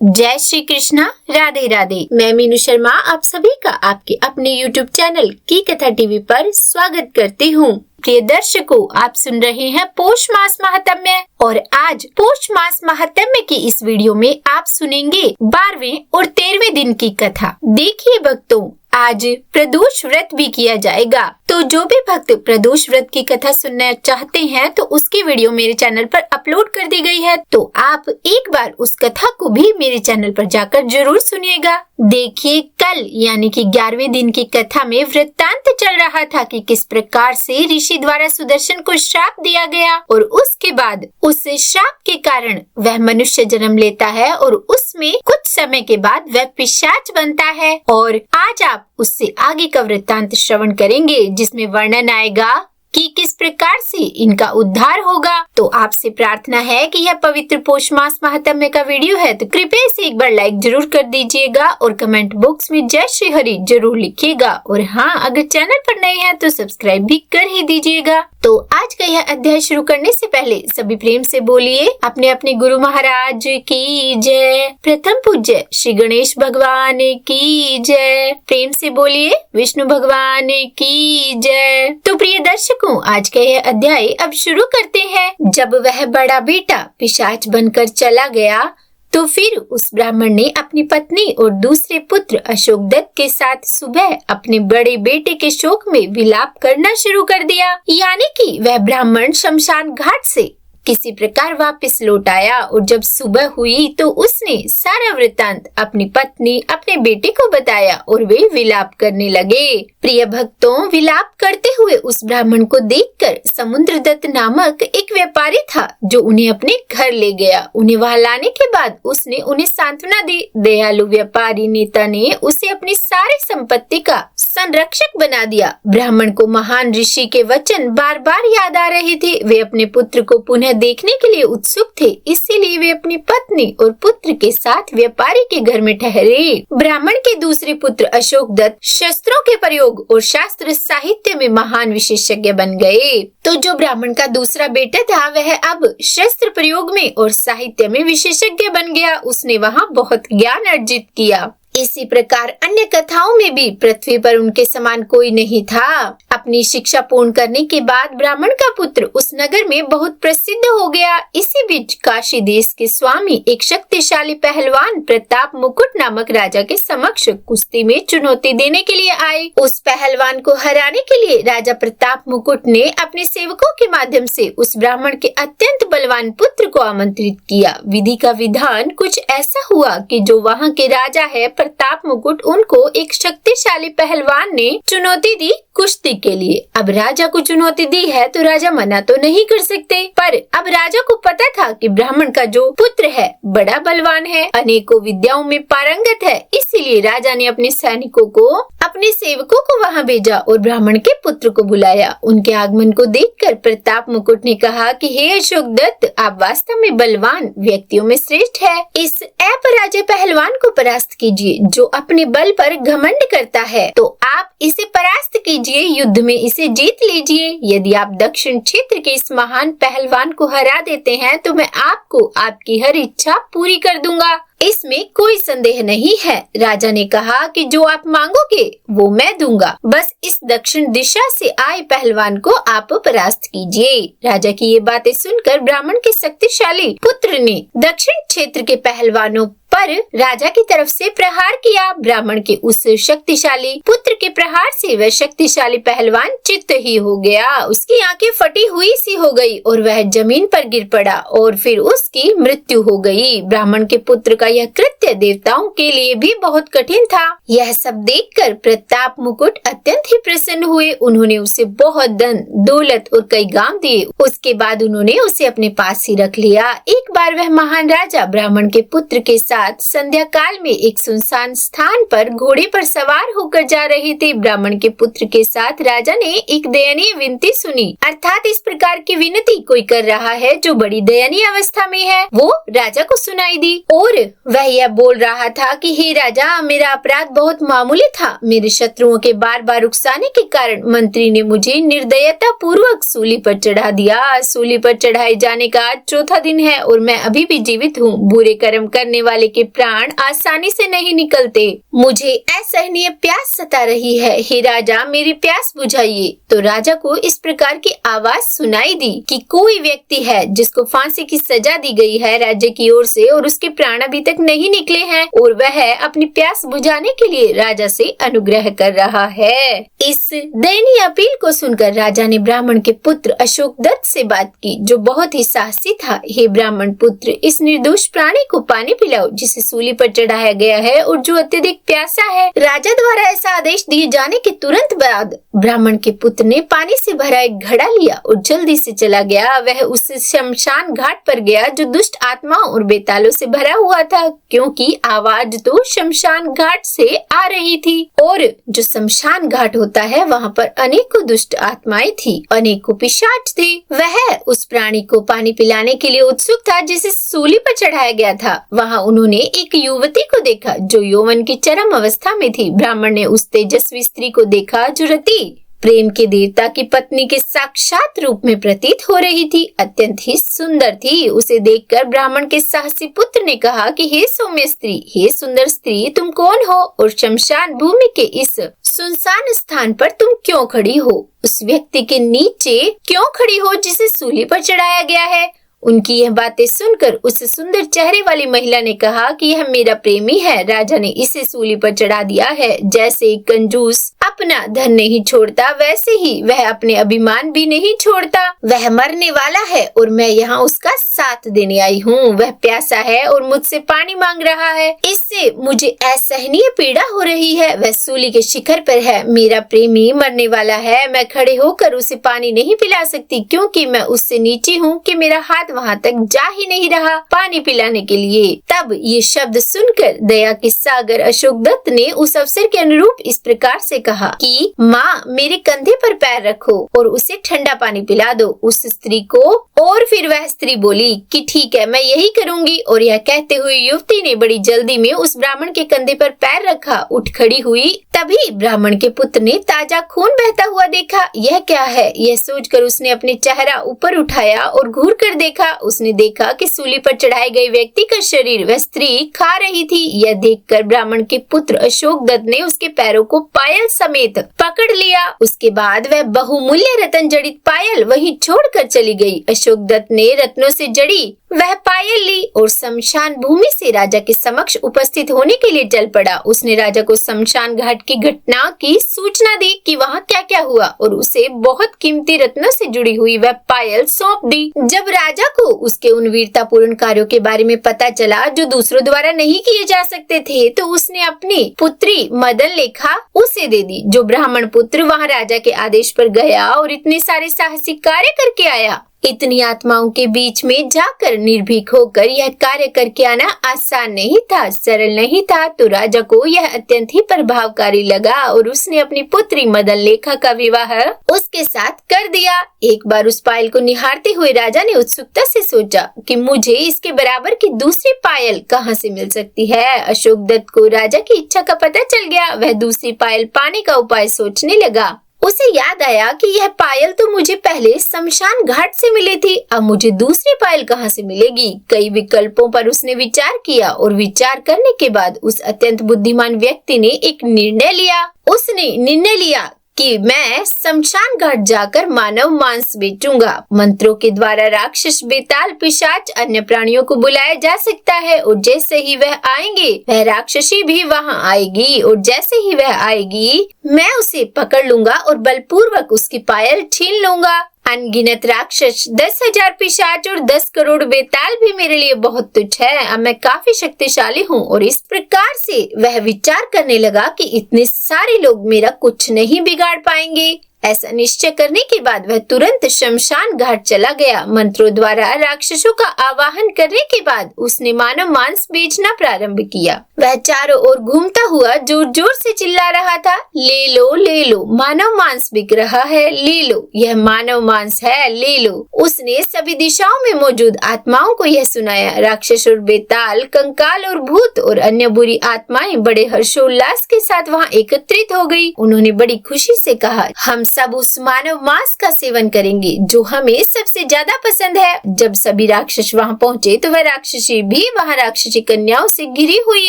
जय श्री कृष्णा, राधे राधे। मैं मीनू शर्मा आप सभी का आपके अपने YouTube चैनल की कथा टीवी पर स्वागत करती हूँ। प्रिय दर्शकों, आप सुन रहे हैं पौष मास महात्म्य और आज पौष मास महात्म्य की इस वीडियो में आप सुनेंगे 12वें और 13वें दिन की कथा। देखिए भक्तों, आज प्रदोष व्रत भी किया जाएगा, तो जो भी भक्त प्रदोष व्रत की कथा सुनना चाहते हैं तो उसकी वीडियो मेरे चैनल पर अपलोड कर दी गई है, तो आप एक बार उस कथा को भी मेरे चैनल पर जाकर जरूर सुनिएगा। देखिए, कल यानी कि 11वें दिन की कथा में वृत्तांत चल रहा था कि किस प्रकार से ऋषि द्वारा सुदर्शन को श्राप दिया गया और उसके बाद उस श्राप के कारण वह मनुष्य जन्म लेता है और उसमें कुछ समय के बाद वह पिशाच बनता है। और आज आप उससे आगे का वृत्तांत श्रवण करेंगे जिसमें वर्णन आएगा कि किस प्रकार से इनका उद्धार होगा। तो आपसे प्रार्थना है कि यह पवित्र पौष मास महात्म्य का वीडियो है तो कृपया इसे एक बार लाइक जरूर कर दीजिएगा और कमेंट बॉक्स में जय श्री हरि जरूर लिखिएगा। और हाँ, अगर चैनल पर नए हैं तो सब्सक्राइब भी कर ही दीजिएगा। तो आज का यह अध्याय शुरू करने से पहले सभी प्रेम से बोलिए अपने अपने गुरु महाराज की जय। प्रथम पूज्य श्री गणेश भगवान की जय। प्रेम से बोलिए विष्णु भगवान की जय। तो प्रिय दर्शकों, आज का यह अध्याय अब शुरू करते हैं। जब वह बड़ा बेटा पिशाच बनकर चला गया तो फिर उस ब्राह्मण ने अपनी पत्नी और दूसरे पुत्र अशोकदत्त के साथ सुबह अपने बड़े बेटे के शोक में विलाप करना शुरू कर दिया। यानी कि वह ब्राह्मण शमशान घाट से किसी प्रकार वापस लौट आया और जब सुबह हुई तो उसने सारा वृत्तांत अपनी पत्नी अपने बेटे को बताया और वे विलाप करने लगे। प्रिय भक्तों, विलाप करते हुए उस ब्राह्मण को देखकर समुद्रदत्त नामक एक व्यापारी था जो उन्हें अपने घर ले गया। उन्हें वहां लाने के बाद उसने उन्हें सांत्वना दी। दयालु व्यापारी नेता ने उसे अपनी सारी संपत्ति का संरक्षक बना दिया। ब्राह्मण को महान ऋषि के वचन बार बार याद आ रहे थे। वे अपने पुत्र को पुनः देखने के लिए उत्सुक थे, इसीलिए वे अपनी पत्नी और पुत्र के साथ व्यापारी के घर में ठहरे। ब्राह्मण के दूसरे पुत्र अशोकदत्त शस्त्रों के प्रयोग और शास्त्र साहित्य में महान विशेषज्ञ बन गए। तो जो ब्राह्मण का दूसरा बेटा था वह अब शस्त्र प्रयोग में और साहित्य में विशेषज्ञ बन गया। उसने वहाँ बहुत ज्ञान अर्जित किया। इसी प्रकार अन्य कथाओं में भी पृथ्वी पर उनके समान कोई नहीं था। अपनी शिक्षा पूर्ण करने के बाद ब्राह्मण का पुत्र उस नगर में बहुत प्रसिद्ध हो गया। इसी बीच काशी देश के स्वामी एक शक्तिशाली पहलवान प्रताप मुकुट नामक राजा के समक्ष कुश्ती में चुनौती देने के लिए आए। उस पहलवान को हराने के लिए राजा प्रताप मुकुट ने अपने सेवकों के माध्यम से उस ब्राह्मण के अत्यंत बलवान पुत्र को आमंत्रित किया। विधि का विधान कुछ ऐसा हुआ कि जो वहाँ के राजा है प्रताप मुकुट, उनको एक शक्तिशाली पहलवान ने चुनौती दी कुश्ती के लिए। अब राजा को चुनौती दी है तो राजा मना तो नहीं कर सकते, पर अब राजा को पता था कि ब्राह्मण का जो पुत्र है बड़ा बलवान है, अनेकों विद्याओं में पारंगत है। इसीलिए राजा ने अपने सैनिकों को अपने सेवकों को वहां भेजा और ब्राह्मण के पुत्र को बुलाया। उनके आगमन को देखकर प्रताप मुकुट ने कहा कि हे अशोकदत्त, आप वास्तव में बलवान व्यक्तियों में श्रेष्ठ है। इस अपराजय पहलवान को परास्त कीजिए जो अपने बल पर घमंड करता है। तो आप इसे परास्त कीजिए, युद्ध में इसे जीत लीजिए। यदि आप दक्षिण क्षेत्र के इस महान पहलवान को हरा देते हैं तो मैं आपको आपकी हर इच्छा पूरी कर दूंगा, इसमें कोई संदेह नहीं है। राजा ने कहा कि जो आप मांगोगे वो मैं दूंगा, बस इस दक्षिण दिशा से आए पहलवान को आप परास्त कीजिए। राजा की ये बातें सुनकर ब्राह्मण के शक्तिशाली पुत्र ने दक्षिण क्षेत्र के पहलवानों पर राजा की तरफ से प्रहार किया। ब्राह्मण के उस शक्तिशाली पुत्र के प्रहार से वह शक्तिशाली पहलवान चित्त ही हो गया। उसकी आंखें फटी हुई सी हो गई और वह जमीन पर गिर पड़ा और फिर उसकी मृत्यु हो गई। ब्राह्मण के पुत्र का यह कृत्य देवताओं के लिए भी बहुत कठिन था। यह सब देखकर प्रताप मुकुट अत्यंत ही प्रसन्न हुए। उन्होंने उसे बहुत धन दौलत और कई गांव दिए। उसके बाद उन्होंने उसे अपने पास ही रख लिया। एक बार वह महान राजा ब्राह्मण के पुत्र के साथ संध्या काल में एक सुनसान स्थान पर घोड़े पर सवार होकर जा रहे थे। ब्राह्मण के पुत्र के साथ राजा ने एक दयनीय विनती सुनी, अर्थात इस प्रकार की विनती कोई कर रहा है जो बड़ी दयनीय अवस्था में है, वो राजा को सुनाई दी और वह यह बोल रहा था कि हे राजा, मेरा अपराध बहुत मामूली था। मेरे शत्रुओं के बार बार उकसाने के कारण मंत्री ने मुझे निर्दयता पूर्वक सूली पर चढ़ा दिया। सूली पर चढ़ाए जाने का आज चौथा दिन है और मैं अभी भी जीवित हूँ। बुरे कर्म करने वाले के प्राण आसानी से नहीं निकलते। मुझे असहनीय प्यास सता रही है। हे राजा, मेरी प्यास बुझाइए। तो राजा को इस प्रकार की आवाज सुनाई दी कि कोई व्यक्ति है जिसको फांसी की सजा दी गई है राज्य की ओर से और उसके प्राण अभी तक नहीं निकले हैं और वह अपनी प्यास बुझाने के लिए राजा से अनुग्रह कर रहा है। इस दयनीय अपील को सुनकर राजा ने ब्राह्मण के पुत्र अशोक दत्त से बात की, जो बहुत ही साहसी था। हे ब्राह्मण पुत्र, इस निर्दोष प्राणी को पानी पिलाओ जिसे सूली पर चढ़ाया गया है और जो अत्यधिक प्यासा है। राजा द्वारा ऐसा आदेश दिए जाने के तुरंत बाद ब्राह्मण के पुत्र ने पानी से भरा एक घड़ा लिया और जल्दी से चला गया। वह उस शमशान घाट पर गया जो दुष्ट आत्माओं और बेतालों से भरा हुआ था, क्योंकि आवाज तो शमशान घाट से आ रही थी और जो शमशान घाट होता है वहाँ पर अनेकों दुष्ट आत्माएं थी, अनेकों पिशाच थे। वह उस प्राणी को पानी पिलाने के लिए उत्सुक था जिसे सूली पर चढ़ाया गया था। वहाँ उन्होंने एक युवती को देखा जो यौवन की चरम अवस्था में थी। ब्राह्मण ने उस तेजस्वी स्त्री को देखा जो रति प्रेम के देवता की पत्नी के साक्षात रूप में प्रतीत हो रही थी। अत्यंत ही सुंदर थी। उसे देखकर ब्राह्मण के साहसी पुत्र ने कहा कि हे सौम्य स्त्री, हे सुंदर स्त्री, तुम कौन हो और शमशान भूमि के इस सुनसान स्थान पर तुम क्यों खड़ी हो? उस व्यक्ति के नीचे क्यों खड़ी हो जिसे सूली पर चढ़ाया गया है? उनकी यह बातें सुनकर उस सुंदर चेहरे वाली महिला ने कहा कि यह मेरा प्रेमी है। राजा ने इसे सूली पर चढ़ा दिया है। जैसे एक कंजूस अपना धन नहीं छोड़ता, वैसे ही वह अपने अभिमान भी नहीं छोड़ता। वह मरने वाला है और मैं यहाँ उसका साथ देने आई हूँ। वह प्यासा है और मुझसे पानी मांग रहा है। इससे मुझे असहनीय पीड़ा हो रही है। वह सूली के शिखर पर है। मेरा प्रेमी मरने वाला है। मैं खड़े होकर उसे पानी नहीं पिला सकती क्योंकि मैं उससे नीचे हूँ कि मेरा हाथ वहाँ तक जा ही नहीं रहा पानी पिलाने के लिए। तब ये शब्द सुनकर दया के सागर अशोक दत्त ने उस अवसर के अनुरूप इस प्रकार से कहा कि माँ, मेरे कंधे पर पैर रखो और उसे ठंडा पानी पिला दो उस स्त्री को। और फिर वह स्त्री बोली कि ठीक है, मैं यही करूँगी। और यह कहते हुए युवती ने बड़ी जल्दी में उस ब्राह्मण के कंधे पर पैर रखा, उठ खड़ी हुई। तभी ब्राह्मण के पुत्र ने ताजा खून बहता हुआ देखा। यह क्या है? यह सोचकर उसने अपने चेहरा ऊपर उठाया और घूर कर देखा। उसने देखा कि सूली पर चढ़ाए गए व्यक्ति का शरीर वह स्त्री खा रही थी। यह देखकर ब्राह्मण के पुत्र अशोक दत्त ने उसके पैरों को पायल समेत पकड़ लिया। उसके बाद वह बहुमूल्य रत्न जड़ित पायल वहीं छोड़कर चली गई। अशोक दत्त ने रत्नों से जड़ी वह पायल ली और शमशान भूमि से राजा के समक्ष उपस्थित होने के लिए चल पड़ा। उसने राजा को शमशान घाट की घटना की सूचना दी कि वहाँ क्या क्या हुआ और उसे बहुत कीमती रत्नों से जुड़ी हुई वह पायल सौंप दी। जब राजा को उसके उन वीरतापूर्ण कार्यों के बारे में पता चला जो दूसरों द्वारा नहीं किए जा सकते थे, तो उसने अपनी पुत्री मदन लेखा उसे दे दी। जो ब्राह्मण पुत्र वहाँ राजा के आदेश पर गया और इतने सारे साहसी कार्य करके आया। इतनी आत्माओं के बीच में जाकर निर्भीक होकर यह कार्य करके आना आसान नहीं था, सरल नहीं था। तो राजा को यह अत्यंत ही प्रभावकारी लगा और उसने अपनी पुत्री मदन लेखा का विवाह उसके साथ कर दिया। एक बार उस पायल को निहारते हुए राजा ने उत्सुकता से सोचा कि मुझे इसके बराबर की दूसरी पायल कहाँ से मिल सकती है। अशोक दत्त को राजा की इच्छा का पता चल गया। वह दूसरी पायल पाने का उपाय सोचने लगा। उसे याद आया कि यह पायल तो मुझे पहले शमशान घाट से मिली थी, अब मुझे दूसरी पायल कहाँ से मिलेगी। कई विकल्पों पर उसने विचार किया और विचार करने के बाद उस अत्यंत बुद्धिमान व्यक्ति ने एक निर्णय लिया। उसने निर्णय लिया कि मैं शमशान घाट जाकर मानव मांस बेचूंगा। मंत्रों के द्वारा राक्षस, बेताल, पिशाच, अन्य प्राणियों को बुलाया जा सकता है और जैसे ही वह आएंगे वह राक्षसी भी वहां आएगी और जैसे ही वह आएगी मैं उसे पकड़ लूंगा और बलपूर्वक उसकी पायल छीन लूंगा। अनगिनत राक्षस, 10,000 पिशाच और 10 करोड़ बेताल भी मेरे लिए बहुत तुच्छ है। अब मैं काफी शक्तिशाली हूँ। और इस प्रकार से वह विचार करने लगा कि इतने सारे लोग मेरा कुछ नहीं बिगाड़ पाएंगे। ऐसा निश्चय करने के बाद वह तुरंत शमशान घाट चला गया। मंत्रों द्वारा राक्षसों का आवाहन करने के बाद उसने मानव मांस बेचना प्रारंभ किया। वह चारों ओर घूमता हुआ जोर जोर से चिल्ला रहा था, ले लो, मानव मांस बिक रहा है, ले लो, यह मानव मांस है, ले लो। उसने सभी दिशाओं में मौजूद आत्माओं को यह सुनाया। राक्षस और बेताल, कंकाल और भूत और अन्य बुरी आत्माएं बड़े हर्षोल्लास के साथ वहाँ एकत्रित हो गई। उन्होंने बड़ी खुशी से कहा, हम सब उस मानव मांस का सेवन करेंगे जो हमें सबसे ज्यादा पसंद है। जब सभी राक्षस वहाँ पहुँचे तो वह राक्षसी भी वहाँ राक्षसी कन्याओं से घिरी हुई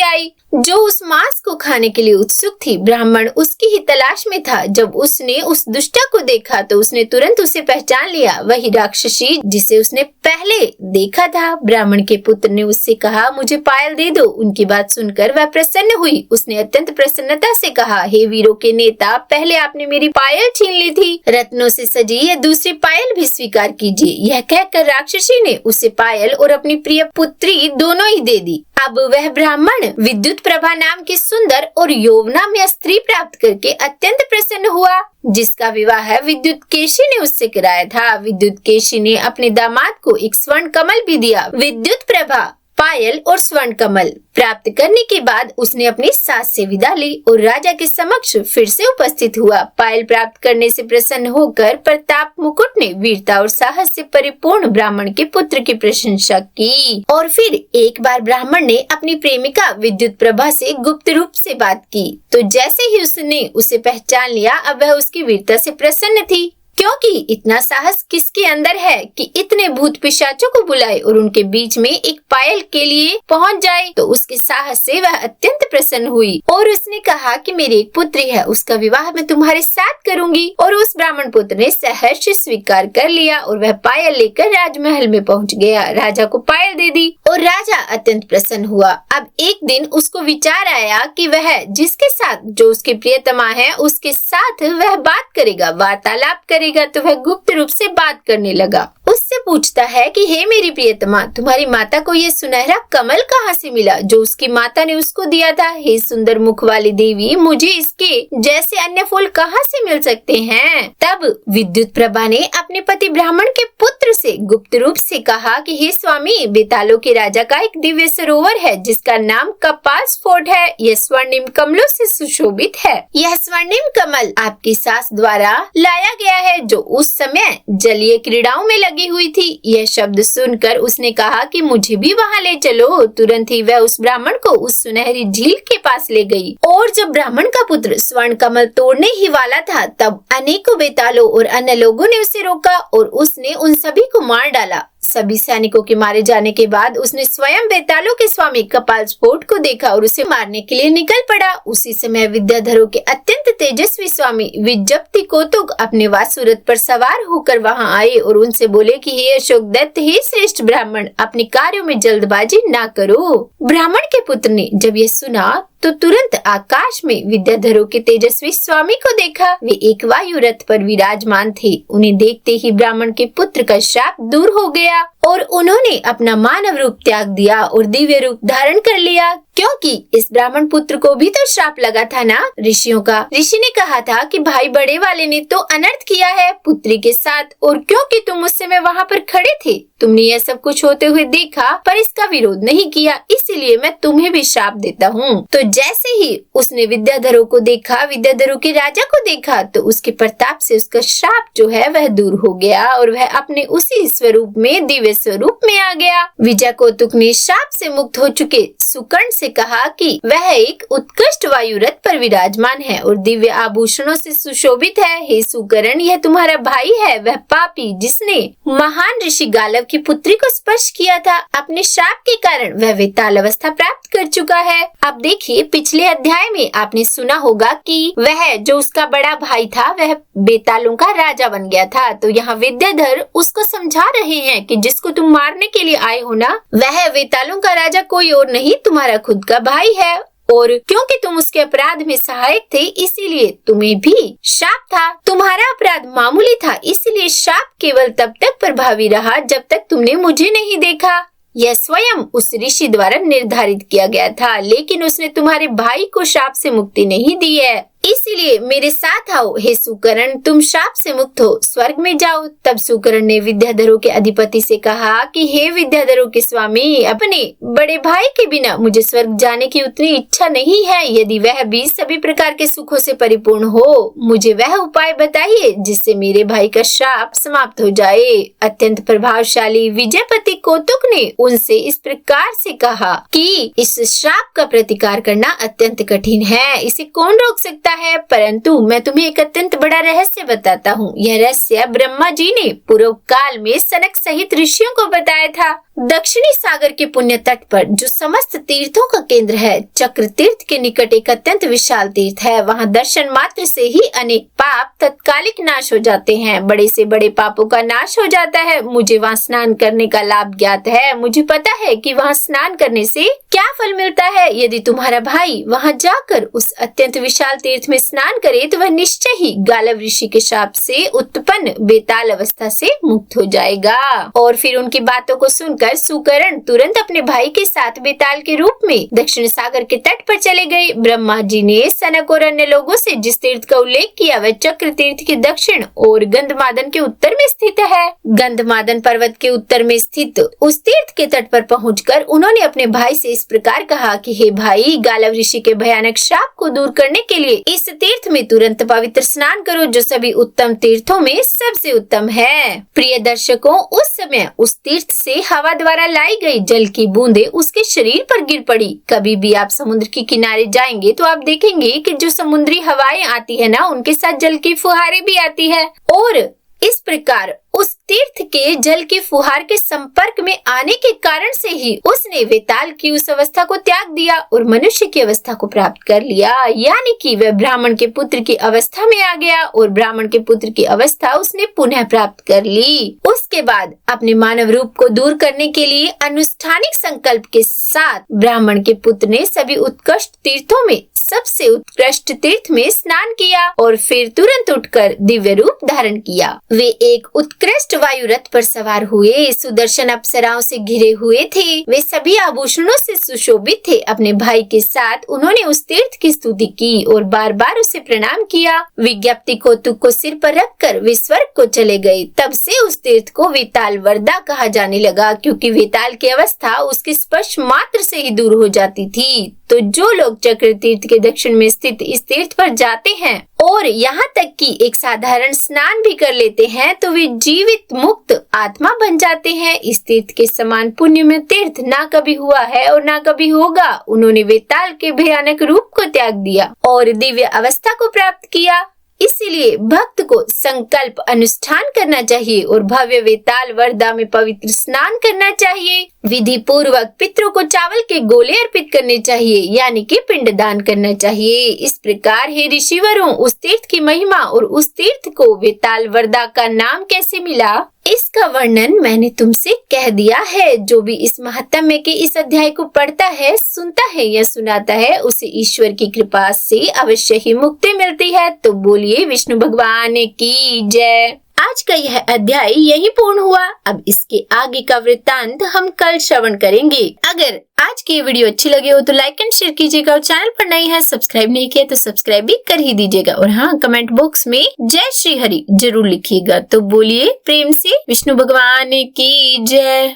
आई जो उस मांस को खाने के लिए उत्सुक थी। ब्राह्मण उसकी ही तलाश में था। जब उसने उस दुष्टा को देखा तो उसने तुरंत उसे पहचान लिया, वही राक्षसी जिसे उसने पहले देखा था। ब्राह्मण के पुत्र ने उससे कहा, मुझे पायल दे दो। उनकी बात सुनकर वह प्रसन्न हुई। उसने अत्यंत प्रसन्नता से कहा, हे वीरों के नेता, पहले आपने मेरी पायल छीन ली थी, रत्नों से सजी यह दूसरी पायल भी स्वीकार कीजिए। यह कहकर राक्षसी ने उसे पायल और अपनी प्रिय पुत्री दोनों ही दे दी। अब वह ब्राह्मण विद्युत प्रभा नाम की सुंदर और यौवनामय स्त्री प्राप्त करके अत्यंत प्रसन्न हुआ, जिसका विवाह विद्युत केशी ने उससे कराया था। विद्युत केशी ने अपने दामाद को एक स्वर्ण कमल भी दिया। विद्युत प्रभा, पायल और स्वर्ण कमल प्राप्त करने के बाद उसने अपनी सास से विदा ली और राजा के समक्ष फिर से उपस्थित हुआ। पायल प्राप्त करने से प्रसन्न होकर प्रताप मुकुट ने वीरता और साहस से परिपूर्ण ब्राह्मण के पुत्र की प्रशंसा की। और फिर एक बार ब्राह्मण ने अपनी प्रेमिका विद्युत प्रभा से गुप्त रूप से बात की, तो जैसे ही उसने उसे पहचान लिया, अब वह उसकी वीरता से प्रसन्न थी, क्योंकि इतना साहस किसके अंदर है कि इतने भूत पिशाचों को बुलाए और उनके बीच में एक पायल के लिए पहुंच जाए। तो उसके साहस से वह अत्यंत प्रसन्न हुई और उसने कहा कि मेरी एक पुत्री है, उसका विवाह मैं तुम्हारे साथ करूंगी। और उस ब्राह्मण पुत्र ने सहर्ष स्वीकार कर लिया और वह पायल लेकर राजमहल में पहुंच गया। राजा को पायल दे दी और राजा अत्यंत प्रसन्न हुआ। अब एक दिन उसको विचार आया कि वह जिसके साथ, जो उसकी प्रियतमा है, उसके साथ वह बात करेगा, वार्तालाप करेगा। तो वह गुप्त रूप से बात करने लगा। उससे पूछता है कि हे मेरी प्रियतमा, तुम्हारी माता को ये सुनहरा कमल कहाँ से मिला जो उसकी माता ने उसको दिया था? हे सुंदर मुख वाली देवी, मुझे इसके जैसे अन्य फूल कहाँ से मिल सकते हैं? तब विद्युत प्रभा ने अपने पति ब्राह्मण के पुत्र से गुप्त रूप से कहा कि हे स्वामी, बेतालों के राजा का एक दिव्य सरोवर है जिसका नाम कपाल स्फोट है। यह स्वर्णिम कमलों से सुशोभित है। यह स्वर्णिम कमल आपकी सास द्वारा लाया गया है जो उस समय जलीय क्रीड़ाओं में लगी हुई थी। यह शब्द सुनकर उसने कहा कि मुझे भी वहाँ ले चलो। तुरंत ही वह उस ब्राह्मण को उस सुनहरी झील के पास ले गई और जब ब्राह्मण का पुत्र स्वर्ण कमल तोड़ने ही वाला था, तब अनेकों बेतालों और अन्य लोगों ने उसे रोका और उसने उन सभी को मार डाला। सभी सैनिकों के मारे जाने के बाद उसने स्वयं बेतालों के स्वामी कपाल स्फोट को देखा और उसे मारने के लिए निकल पड़ा। उसी समय विद्याधरों के अत्यंत तेजस्वी स्वामी विज्जप्ति कौतुक अपने वासुरथ पर सवार होकर वहां आए और उनसे बोले कि हे अशोक दत्त, हे श्रेष्ठ ब्राह्मण, अपने कार्यों में जल्दबाजी ना करो। ब्राह्मण के पुत्र ने जब ये सुना तो तुरंत आकाश में विद्याधरों के तेजस्वी स्वामी को देखा। वे एक वायु रथ पर विराजमान थे। उन्हें देखते ही ब्राह्मण के पुत्र का शाप दूर हो गया और उन्होंने अपना मानव रूप त्याग दिया और दिव्य रूप धारण कर लिया, क्योंकि इस ब्राह्मण पुत्र को भी तो श्राप लगा था ना ऋषियों का। ऋषि ने कहा था कि भाई बड़े वाले ने तो अनर्थ किया है पुत्री के साथ, और क्योंकि तुम उस समय वहाँ पर खड़े थे, तुमने यह सब कुछ होते हुए देखा पर इसका विरोध नहीं किया, इसीलिए मैं तुम्हें भी श्राप देता हूँ। तो जैसे ही उसने विद्याधरों को देखा, विद्याधरों के राजा को देखा, तो उसके प्रताप से उसका श्राप जो है वह दूर हो गया और वह अपने उसी स्वरूप में, दिव्य स्वरूप में आ गया। विजय कौतुक ने श्राप से मुक्त हो चुके सुकर्ण से कहा कि वह एक उत्कृष्ट वायु रथ पर विराजमान है और दिव्य आभूषणों से सुशोभित है। हे सुकर्ण, यह तुम्हारा भाई है, वह पापी जिसने महान ऋषि गालव की पुत्री को स्पर्श किया था। अपने श्राप के कारण वह वेताल अवस्था प्राप्त कर चुका है। अब देखिए, पिछले अध्याय में आपने सुना होगा कि वह जो उसका बड़ा भाई था वह बेतालों का राजा बन गया था। तो यहाँ विद्याधर उसको समझा रहे हैं कि जिसको तुम मारने के लिए आए हो ना, वह वेतालों का राजा कोई और नहीं, तुम्हारा खुद का भाई है, और क्योंकि तुम उसके अपराध में सहायक थे इसीलिए तुम्हें भी श्राप था। तुम्हारा अपराध मामूली था, इसलिए श्राप केवल तब तक प्रभावी रहा जब तक तुमने मुझे नहीं देखा। यह स्वयं उस ऋषि द्वारा निर्धारित किया गया था, लेकिन उसने तुम्हारे भाई को श्राप से मुक्ति नहीं दी है। इसीलिए मेरे साथ आओ हे सुकर्ण, तुम श्राप से मुक्त हो, स्वर्ग में जाओ। तब सुकर्ण ने विद्याधरों के अधिपति से कहा कि हे विद्याधरों के स्वामी, अपने बड़े भाई के बिना मुझे स्वर्ग जाने की उतनी इच्छा नहीं है। यदि वह भी सभी प्रकार के सुखों से परिपूर्ण हो, मुझे वह उपाय बताइए जिससे मेरे भाई का श्राप समाप्त हो जाए। अत्यंत प्रभावशाली विजयपति कौतुक ने उनसे इस प्रकार से कहा कि इस श्राप का प्रतिकार करना अत्यंत कठिन है, इसे कौन रोक सकता है। परंतु मैं तुम्हें एक अत्यंत बड़ा रहस्य बताता हूँ। यह रहस्य ब्रह्मा जी ने पूर्व काल में सनक सहित ऋषियों को बताया था। दक्षिणी सागर के पुण्य तट पर जो समस्त तीर्थों का केंद्र है, चक्र तीर्थ के निकट एक अत्यंत विशाल तीर्थ है। वहाँ दर्शन मात्र से ही अनेक पाप तत्कालिक नाश हो जाते हैं, बड़े से बड़े पापों का नाश हो जाता है। मुझे वहाँ स्नान करने का लाभ ज्ञात है। मुझे पता है कि वहाँ स्नान करने से क्या फल मिलता है। यदि तुम्हारा भाई वहाँ जाकर उस अत्यंत विशाल तीर्थ में स्नान करे तो वह निश्चय ही गालव ऋषि के शाप से उत्पन्न बेताल अवस्था से मुक्त हो जाएगा। और फिर उनकी बातों को सुनकर सुकर्ण तुरंत अपने भाई के साथ बेताल के रूप में दक्षिण सागर के तट पर चले गए। ब्रह्मा जी ने सनक और अन्य लोगों से जिस तीर्थ का उल्लेख किया वह चक्र तीर्थ के दक्षिण और गंधमादन के उत्तर में स्थित है। गंधमादन पर्वत के उत्तर में स्थित उस तीर्थ के तट पर पहुंचकर उन्होंने अपने भाई से इस प्रकार कहा कि हे भाई, गालव ऋषि के भयानक श्राप को दूर करने के लिए इस तीर्थ में तुरंत पवित्र स्नान करो, जो सभी उत्तम तीर्थों में सबसे उत्तम है। प्रिय दर्शकों, उस समय उस तीर्थ से हवा द्वारा लाई गई जल की बूंदें उसके शरीर पर गिर पड़ी। कभी भी आप समुद्र के किनारे जाएंगे तो आप देखेंगे कि जो समुद्री हवाएं आती है ना, उनके साथ जल की फुहारें भी आती है। और इस प्रकार उस तीर्थ के जल की फुहार के संपर्क में आने के कारण से ही उसने वेताल की उस अवस्था को त्याग दिया और मनुष्य की अवस्था को प्राप्त कर लिया। यानी कि वह ब्राह्मण के पुत्र की अवस्था में आ गया और ब्राह्मण के पुत्र की अवस्था उसने पुनः प्राप्त कर ली। उसके बाद अपने मानव रूप को दूर करने के लिए अनुष्ठानिक संकल्प के साथ ब्राह्मण के पुत्र ने सभी उत्कृष्ट तीर्थों में सबसे उत्कृष्ट तीर्थ में स्नान किया और फिर तुरंत उठकर दिव्य रूप धारण किया। वे एक उत्कृष्ट वायु रथ पर सवार हुए, सुदर्शन अप्सराओं से घिरे हुए थे। वे सभी आभूषणों से सुशोभित थे। अपने भाई के साथ उन्होंने उस तीर्थ की स्तुति की और बार बार उसे प्रणाम किया। विज्ञप्ति कौतुक को सिर पर रखकर वे स्वर्ग को चले गए। तब से उस तीर्थ को वेताल वर्दा कहा जाने लगा, क्योंकि वेताल की अवस्था उसके स्पर्श मात्र से ही दूर हो जाती थी। तो जो लोग चक्र तीर्थ के दक्षिण में स्थित इस तीर्थ पर जाते हैं और यहाँ तक कि एक साधारण स्नान भी कर लेते हैं तो वे जीवित मुक्त आत्मा बन जाते हैं। इस तीर्थ के समान पुण्य में तीर्थ ना कभी हुआ है और ना कभी होगा। उन्होंने वेताल के भयानक रूप को त्याग दिया और दिव्य अवस्था को प्राप्त किया। इसीलिए भक्त को संकल्प अनुष्ठान करना चाहिए और भव्य वेताल वर्दा में पवित्र स्नान करना चाहिए। विधि पूर्वक पितरों को चावल के गोले अर्पित करने चाहिए, यानी कि पिंडदान करना चाहिए। इस प्रकार हे ऋषिवरों, उस तीर्थ की महिमा और उस तीर्थ को वेताल वर्दा का नाम कैसे मिला, इसका वर्णन मैंने तुमसे कह दिया है। जो भी इस महात्म्य के इस अध्याय को पढ़ता है, सुनता है या सुनाता है, उसे ईश्वर की कृपा से अवश्य ही मुक्ति मिलती है। तो बोलिए विष्णु भगवान की जय। आज का यह अध्याय यही पूर्ण हुआ। अब इसके आगे का वृत्तांत हम कल श्रवण करेंगे। अगर आज की वीडियो अच्छी लगी हो तो लाइक एंड शेयर कीजिएगा और चैनल पर नए हैं सब्सक्राइब नहीं किया तो सब्सक्राइब भी कर ही दीजिएगा। और हाँ, कमेंट बॉक्स में जय श्री हरि जरूर लिखिएगा। तो बोलिए प्रेम से विष्णु भगवान की जय।